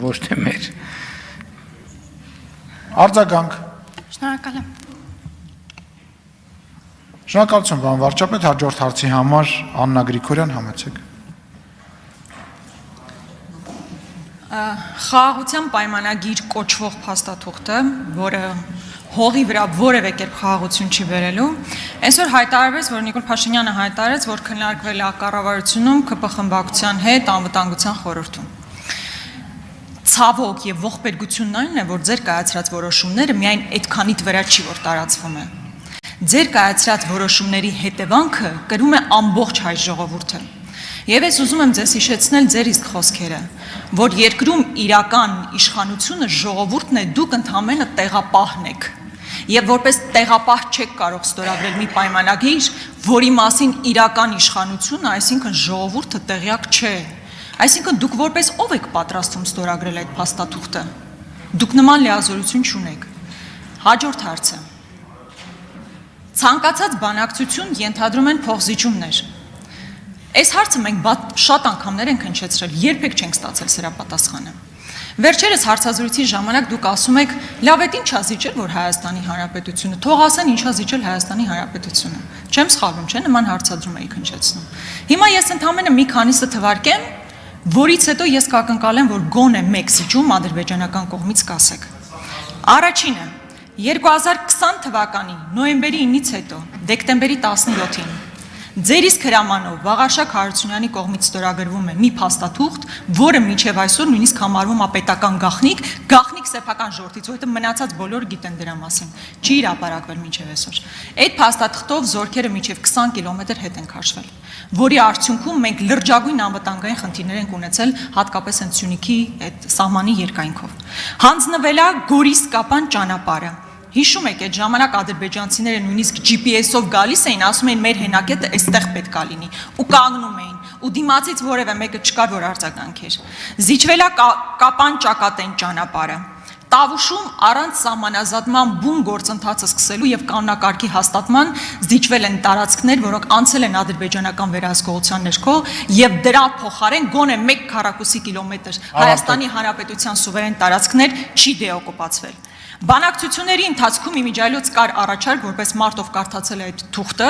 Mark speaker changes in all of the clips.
Speaker 1: ոչ թե մեր։
Speaker 2: Արձագանք։
Speaker 3: Շնորհակալ եմ։
Speaker 2: Շնորհակալություն, պարոն վարչապետ, հաջորդ հարցի համար Աննա Գրիգորյան, համեցեք։
Speaker 4: Խաղաղության պայմանագիր կոչվող փաստաթուղթը, որը հողի վրա որևէ կերպ խաղաղություն չի բերելու, այսօր հայտարարվեց, որ Նիկոլ Փաշինյանը հայտարարեց, որ քննարկվել է կառավարությունում ԿՊ խմբակցության հետ անվտանգության խորհրդում։ Ցավոք եւ ողբերգությունն այն է, որ ձեր կայացրած որոշումները միայն այդքանիտ վրա չի, որ տարածվում է։ Ձեր կայացրած որոշումների հետևանքը կրում է ամբողջ հայ ժողովուրդը։ Եվ ես ուզում եմ ձեզ հիշեցնել ձեր իսկ խոսքերը, որ երկրում իրական իշխանությունը ժողովուրդն է, դուք ընդհանրապես տեղապահն եք։ Եվ որպես տեղապահ չեք կարող ստորագրել մի պայմանագիր, որի մասին իրական իշխանությունը, այսինքն ժողովուրդը տեղյակ չէ։ Այսինքն դուք որպես ով եք պատրաստվում ստորագրել այդ փաստաթուղթը։ Դուք նման լիազորություն չունեք։ Հաջորդ հարցը։ Ցանկացած բանակցություն ենթադրում են փոխզիջումներ։ Այս հարցը մենք շատ անգամներ ենք հնչեցրել, երբեք չենք ստացել սրա պատասխանը։ Վերջերս հարցազրույցի ժամանակ դուք ասում եք, լավ է ինչա զիջել, որ Հայաստանի Հանրապետությունը, թող ասեն ինչա զիջել Հայաստանի Հանրապետությունը։ Չեմ սխալվում, չէ՞, նման հարցադրում էիք հնչեցնում։ Հիմա ես ընդհանրապես մի քանիսը թվարկեմ, որից հետո ես կակնկալեմ, որ գոնե մեկ զիջում ադրբեջանական կողմից կասեք։ Առաջինը 2020 թվականի նոյեմբերի 9-ից հետո, դեկտեմբերի 17-ին ձեր իսկ հրամանով Վաղարշակ Հարությունյանի կողմից ստորագրվում է մի փաստաթուղթ, որը մինչև այսօր նույնիսկ համարվում է պետական գաղտնիք սեփական ժողովրդից, որովհետև մնացած բոլորը գիտեն դրա մասին, չի հրապարակվել մինչև այսօր։ Այդ փաստաթղթով զորքերը մինչև 20 կիլոմետր հետ են քաշվել, որի արդյունքում մենք լրջագույն անվտանգային խնդիրներ ենք ունեցել, հատկապես հենց Սյունիքի այդ սահմանի երկայնքով։ Հանձնվել է Գորիս-Կապան ճանապարհը։ Հիշում եք, այդ ժամանակ ադրբեջանցիները նույնիսկ GPS-ով գալիս էին, ասում էին մեր հենակետը այստեղ պետք է լինի, ու կանգնում էին, ու դիմացից որևէ մեկը չկար, որ արձագանքեր։ Զիջվել է Կապան ճակատեն ճանապարհը։ Տավուշում առանց սահմանազատման բուն գործընթացը սկսելու եւ կանոնակարգի հաստատման զիջվել են տարածքներ, որոնք անցել են ադրբեջանական վերահսկողության ներքո եւ դրա փոխարեն գոնե 1 քառակուսի կիլոմետր Հայաստանի Հանրապետության սուվերեն տարածքներ չի դեօկուպացվել։ Բանակցությունների ընթացքում իմիջիայլոց կար առաջարկ, որպես մարտով կարդացել է այդ թուղթը,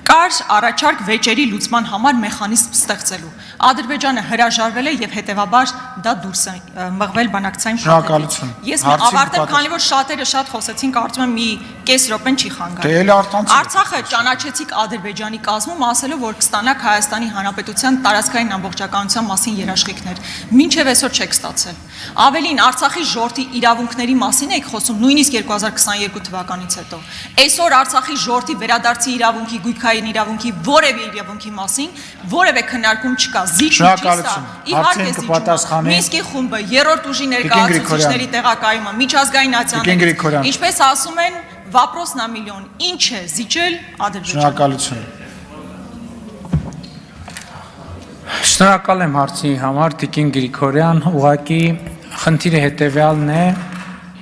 Speaker 4: կար առաջարկ վեճերի լուծման համար մեխանիզմ ստեղծելու։ Ադրբեջանը հրաժարվել է եւ հետեւաբար դա դուրս է մղվել բանակցային շահերից։ Ես ավարտեմ, քանի որ շատերը շատ խոսեցին, կարծում եմ մի կես րոպեն չի խանգարել։ Արցախը ճանաչեցիք Ադրբեջանի կազմում, ասելով, որ կստանաք Հայաստանի Հանրապետության տարածքային ամբողջականության մասին երաշխիքներ։ Մինչև այսօր չեք ստացել։ Ավելին, Արցախի ժողովրդի իրավունքների մասին եք խոսում, նույնիսկ 2022 թվականից հետո։ Այսօր Արցախի ժողովրդի վերադարձի իրավունքի, գույքային իրավունքի, որևէ իրավունքի մասին որևէ քննարկում չկա։
Speaker 2: Շնորհակալություն։
Speaker 4: Իհարկե զիջումը։ Մինսկի խումբը, երրորդ ուժի ներկայացուցիչների տեղակայումը, միջազգային ացիաները, ինչպես ասում են, վապրոս նա միլիոն, ինչ է զիջել Ադրբեջանը։
Speaker 2: Շնորհակալություն։
Speaker 1: Շնորհակալ եմ հարցի համար, Տիկին Գրիգորյան, ուղղակի խնդիրը հետևյալն է,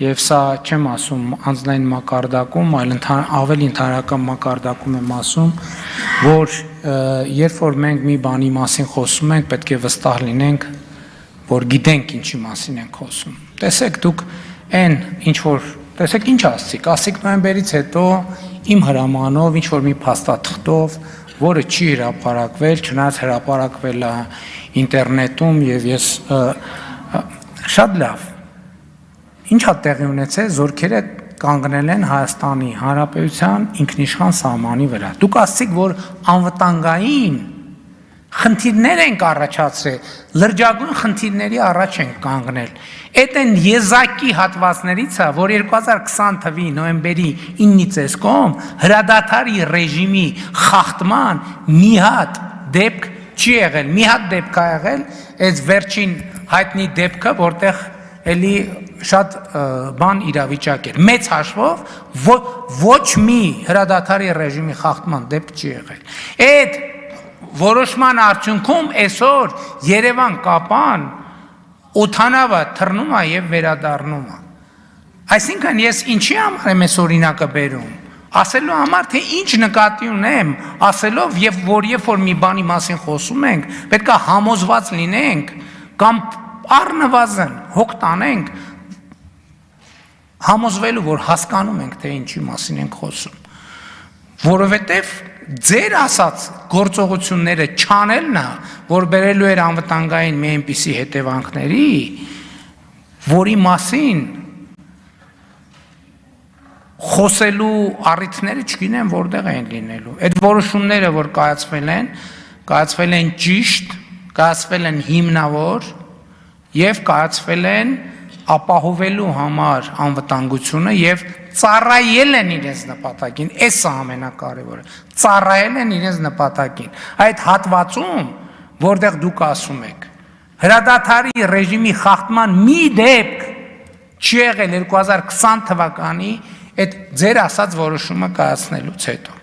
Speaker 1: եւ սա չեմ ասում անձնային մակարդակում, այլ ավելի ընդհանրական մակարդակում եմ ասում, որ երբ որ մենք մի բանի մասին խոսում ենք, պետք է վստահ լինենք, որ գիտենք ինչի մասին ենք խոսում։ Տեսեք, դուք այն ինչ որ տեսեք ինչ ասցիք նոյեմբերից հետո իմ հրամանով ինչ որ մի փաստաթղթով, որը չի հրապարակվել, չնայած հրապարակվել է ինտերնետում եւ ես շատ լավ։ Ինչա տեղի ունեցել, զորքերը կանգնել են Հայաստանի Հանրապետության ինքնիշխան սահմանի վրա։ Դուք ասացիք, որ անվտանգային խնդիրներ ենք առաջացրել, լրջագույն խնդիրների առաջ ենք կանգնել։ Այդ են եզակի հատվածներից է, որ 2020 թվականի նոյեմբերի 9-ից այսքոմ հրադադարի ռեժիմի խախտման մի հատ դեպք չի եղել, մի հատ դեպք է եղել, այս վերջին հայտնի դեպքը, որտեղ էլի շատ բան իրավիճակ էր։ Մեծ հաշվով ոչ մի հրադադարի ռեժիմի խախտման դեպք չի եղել։ Այդ որոշման արդյունքում այսօր Երևան-Կապան օդանավը թռնում է եւ վերադառնում է։ Այսինքն ես ինչի համար եմ այս օրինակը բերում։ Ասելու համար, թե ինչ նկատի ունեմ, ասելով եւ որ երբ որ մի բանի մասին խոսում ենք, պետք է համոզված լինենք կամ առնվազն հոգ տանենք համոզվելու, որ հասկանում ենք, թե ինչի մասին ենք խոսում, որովհետև ձեր ասած գործողությունները չանելն է, որ բերելու էր անվտանգային մի այնպիսի հետևանքների, որի մասին խոսելու առիթները չգիտեմ որտեղ են լինելու։ Այդ որոշումները, որ կայացվել են ճիշտ, կայացվել են հիմնավոր եւ կայացվել են ապահովելու համար անվտանգությունը եւ ծառայել են իրենց նպատակին, այս է ամենակարևորը, ծառայել են իրենց նպատակին։ Այդ հատվածում, որտեղ դուք ասում եք, հրադադարի ռեժիմի խախտման մի դեպք չի եղել 2020 թվականի այդ ձեր ասած որոշումը կայացնելուց հետո։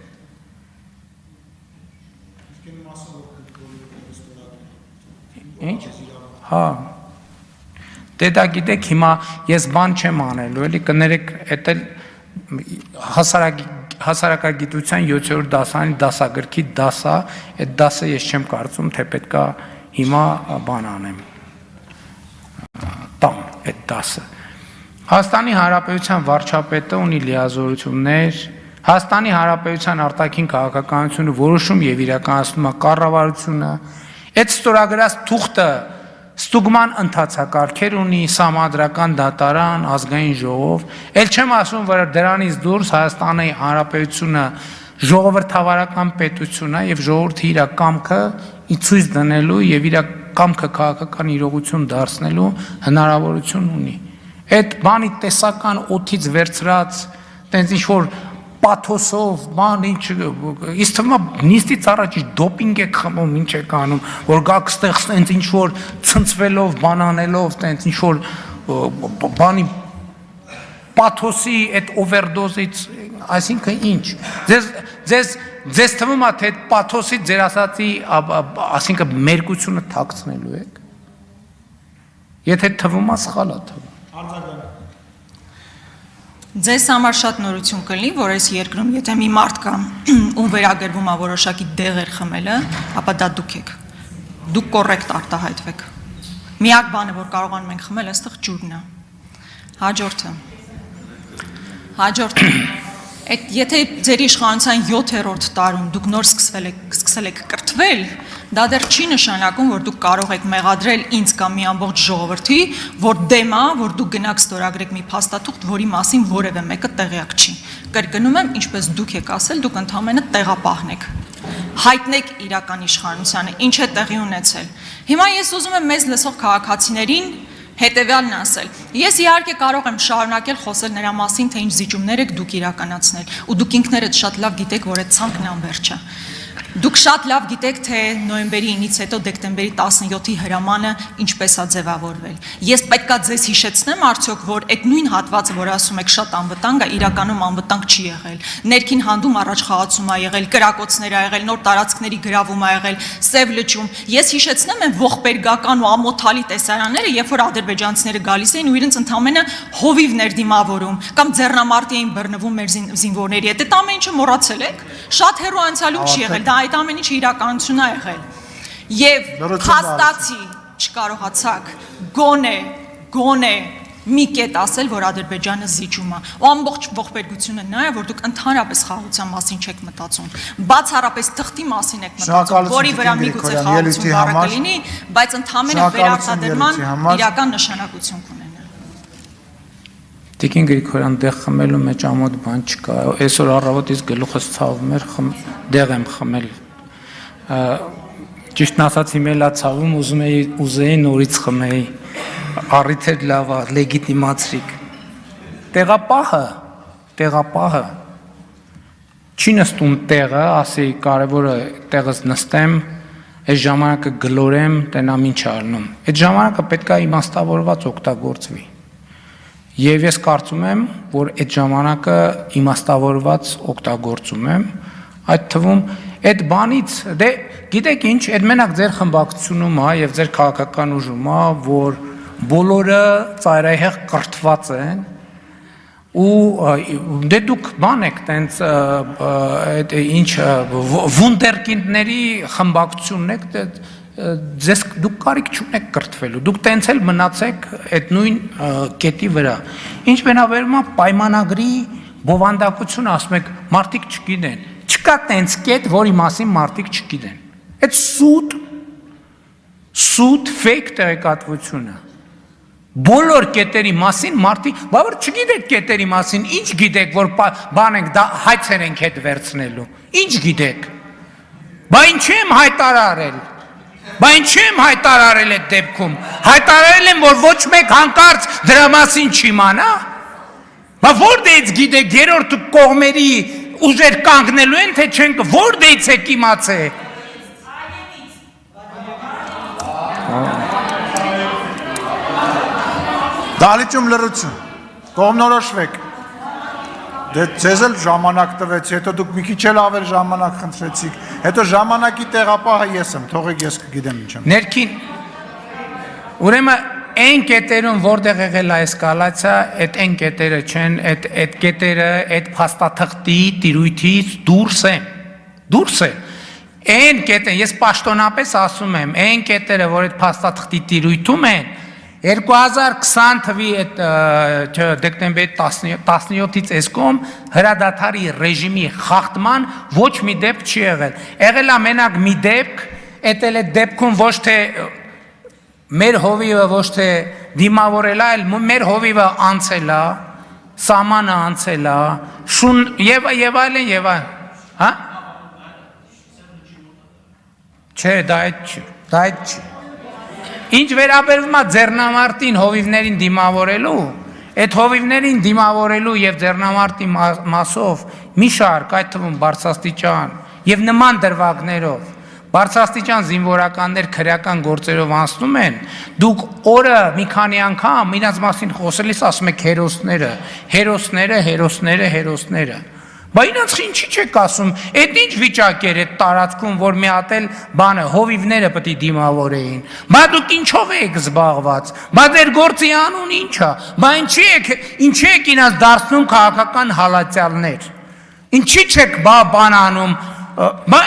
Speaker 1: Ինչ? Հա։ Դե դա գիտեք, հիմա ես բան չեմ անելու, էլի կներեք, էդ էլ հասարակագիտության 7-րդ դասարանի դասագրքի դասա, այդ դասը ես չեմ կարծում, թե պետքա հիմա բան անեմ, տամ այդ դասը։ Հայաստանի Հանրապետության վարչապետը ունի լիազորություններ, Հայաստանի Հանրապետության արտաքին քաղաքականությունը որոշում եւ իրականացնում է կառավարությունը, այդ ստորագրած թուղթը ստուգման ընթացակարգեր ունի, սահմանադրական դատարան, ազգային ժողով, էլ չեմ ասում, որ դրանից դուրս Հայաստանի Հանրապետությունը ժողովրդավարական պետություն է եւ ժողովրդի իր կամքը ցույց դնելու եւ իր կամքը քաղաքական իրողություն դարձնելու հնարավորություն ունի։ Այդ բանի տեսական օթից վերցրած, տենց ինչ որ պաթոսով, բան ինչ, իսկ թվում է նիստից առաջ դոպինգ եք խմում, ինչ եք անում, որ գաք ստեղ տենց ինչ որ ցնցվելով, բանանելով, տենց ինչ որ բանի պաթոսի այդ օվերդոզից, այսինքն ինչ։ Ձեզ թվում է թե այդ պաթոսից ձեր ասածի, այսինքն մերկությունը թաքցնելու եք։ Եթե թվում է, սխալ է թվում։
Speaker 4: Ձեզ համար շատ նորություն կլինի, որ այս երկրում, եթե մի մարդ կա, ում վերագրվում է որոշակի դեղեր խմելը, ապա դա դուք եք։ Դուք կոռեկտ արտահայտվեք։ Միակ բանը, որ կարողանում ենք խմել, այստեղ ջուրն է։ Հաջորդը։ Եթե ձեր իշխանության 7-րդ տարում դուք նոր սկսել եք կրթվել, դա դեռ չի նշանակում, որ դուք կարող եք մեղադրել ինձ կամ մի ամբողջ ժողովրդի, որ դեմ է, որ դուք գնաք ստորագրեք մի փաստաթուղթ, որի մասին որևէ մեկը տեղյակ չի։ Կրկնում եմ, ինչպես դուք եք ասել, դուք ընդհանրապես տեղապահն եք։ Հայտնեք իրական իշխանությանը, ինչ է տեղի ունեցել։ Հիմա ես ուզում եմ մեզ լսող քաղաքացիներին հետևյալն ասել։ Ես իհարկե կարող եմ շարունակել խոսել նրա մասին, թե ինչ զիջումներ եք դուք իրականացնել, ու դուք ինքներդ շատ լավ գիտեք, որ այդ ցանկն անվերջ է։ Դուք շատ լավ գիտեք, թե նոյեմբերի 9-ից հետո դեկտեմբերի 17-ի հրամանը ինչպես է ձևավորվել։ Ես պետքա ձեզ հիշեցնեմ արդյոք, որ այդ նույն հատվածը, որ ասում եք շատ անվտանգ է, իրականում անվտանգ չի եղել։ Ներքին հանդում առաջխաղացում ա եղել, կրակոցներ ա եղել, նոր տարածքների գրավում ա եղել, Սև լճում։ Ես հիշեցնեմ են ողբերգական ու ամոթալի տեսարանները, երբ որ ադրբեջանցիները գալիս էին ու իրենց ընդամենը հովիվներ դիմավորում կամ ձեռնամարտի էին բռնվում մեր զինվորների հետ։ Այդ ամեն ինչը մոռացել եք։ Շատ հեռու անցյալում չի եղել, դա այդ ամեն ինչը իրականություն է եղել։ Եվ փաստացի չկարողացաք գոնե մի կետ ասել, որ Ադրբեջանը զիջում է։ Ու ամբողջ ողբերգությունը նա է, որ դուք ընդհանրապես խաղաղության մասին չեք մտածում։ Բացառապես թղթի մասին եք մտածում, որի վրա միգուցե խաղաղություն բառը կլինի, բայց ընդհանրապես վերարտադրման իրական նշանակություն կունենա։
Speaker 1: Տիկին Գրիգորյան, դեղ խմելու մեջ ամոթ բան չկա։ Այսօր առավոտից գլուխս ցավում էր, դեղ եմ խմել։ Ճիշտն ասած իմել է ցավում, ուզեի նորից խմեի։ Առիթ լավ է, լեգիտիմացրիք։ Տեղապահը չի նստում տեղը, ասի կարևորը տեղս նստեմ, այս ժամանակը գլորեմ, տենամ ինչ արնում։ Այդ ժամանակը պետք է իմաստավորված օգտագործվի։ Եվ ես կարծում եմ, որ այդ ժամանակը իմաստավորված օգտագործում եմ, այդ թվում այդ բանից, դե գիտեք ինչ, այդ մենակ ձեր խմբակցությունում է եւ ձեր քաղաքական ուժում է, որ բոլորը ծայրահեղ կրթված են ու դե դուք բան եք տենց այդ ինչ վունդերկինդների խմբակցությունն եք, ձեզ դուք կարիք չունեք կրթվելու, դուք տենց էլ մնացեք այդ նույն կետի վրա։ Ինչ բնավորում է պայմանագրի բովանդակությունը, ասում եք, մարդիկ չգիտեն, չկա տենց կետ, որի մասին մարդիկ չգիտեն։ Այդ սուտ fake տեղեկատվությունը։ Բոլոր կետերի մասին մարդիկ, բա որ չգիտեք կետերի մասին, ինչ գիտեք, որ բան ենք հայցեր ենք հետ վերցնելու։ Ինչ գիտեք։ Բա ինչ եմ հայտարարել։ Բա ինչ եմ հայտարարել այդ դեպքում։ Հայտարարել եմ, որ ոչ մեկ հանկարծ դրա մասին չիմանա։ Բա որտեղից գիտեք, երրորդ կողմերի ուժեր կանգնելու են, թե չենք, որտեղից եք իմացել։
Speaker 2: Դահլիճում լռություն, կողմնորոշվեք, դե ձեզ էլ ժամանակ տվեցի, հետո դուք մի քիչ էլ ավել ժամանակ խնդրեցիք, հետո ժամանակի տեղապահը ես եմ, թողեք ես կգիտեմ ինչ եմ։
Speaker 1: Ներքին, ուրեմն այն կետերում որտեղ եղել է էսկալացիա, այդ այն կետերը չեն, այդ կետերը, այդ փաստաթղթի տիրույթից դուրս է։ Այն կետերը, ես պաշտոնապես ասում եմ, այն կետերը, որ այդ փաստաթղթի տիրույթում են, 2020 թվի այդ դեկտեմբերի 17-ից էսկոմ հրադադարի ռեժիմի խախտման ոչ մի դեպք չի եղել։ Եղել է մենակ մի դեպք, էտել այդ դեպքում ոչ թե մեր հովիվը ոչ թե դիմավորել է, այլ մեր հովիվը անցել է, սահմանը անցել է, շուն եւ այլն, հա? Չէ, դա այդ չի։ Ինչ վերաբերվում է ձեռնամարտին հովիվներին դիմավորելու, այդ հովիվներին դիմավորելու եւ ձեռնամարտի մասով մի շարք, այդ թվում բարձրաստիճան եւ նման դրվագներով բարձրաստիճան զինվորականներ քրեական գործերով անցնում են, դուք օրը մի քանի անգամ իրաց մասին խոսելիս ասում եք հերոսները։ Բա իրանց ինչի չեք ասում, այդ ինչ վիճակ էր այդ տարածքում, որ մի հատ էլ բանը հովիվները պետք է դիմավորեին։ Բա դուք ինչով եք զբաղված։ Բա ձեր գործի անուն ինչ է։ Բա ինչի եք ինձ դարձնում քաղաքական հալածյալներ։ Ինչի չեք բան անում։ Բա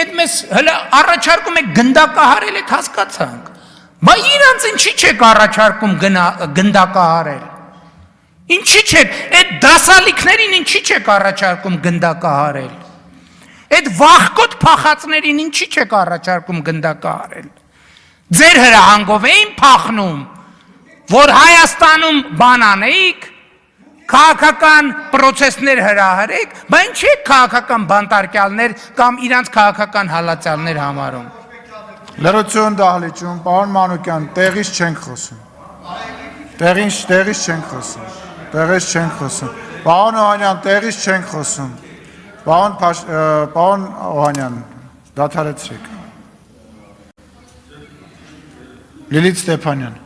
Speaker 1: այդ մեզ հələ առաջարկում եք գնդակահարել, այդ հասկացանք։ Բա իրանց ինչի չեք առաջարկում գնդակահարել։ Ինչի չեք, այդ դասալիքներին ինչի չեք առաջարկում գնդակահարել, այդ վախկոտ փախածներին ինչի չեք առաջարկում գնդակահարել, ձեր հրահանգով էին փախնում, որ Հայաստանում բան անեիք, քաղաքական պրոցեսներ հրահարեք, բա ինչի եք քաղաքական բանտարկյալներ կամ իրանց քաղաքական հալածյալներ համարում։
Speaker 2: Լռություն դահլիճում, պարոն Մանուկյան, տեղից չենք խոսում։ Տեղից չենք խոսում։ Տեղից չենք խոսում։ Պարոն Օհանյան, տեղից չենք խոսում։ Պարոն Օհանյան, դադարեցրեք։ Լիլիթ Ստեփանյան։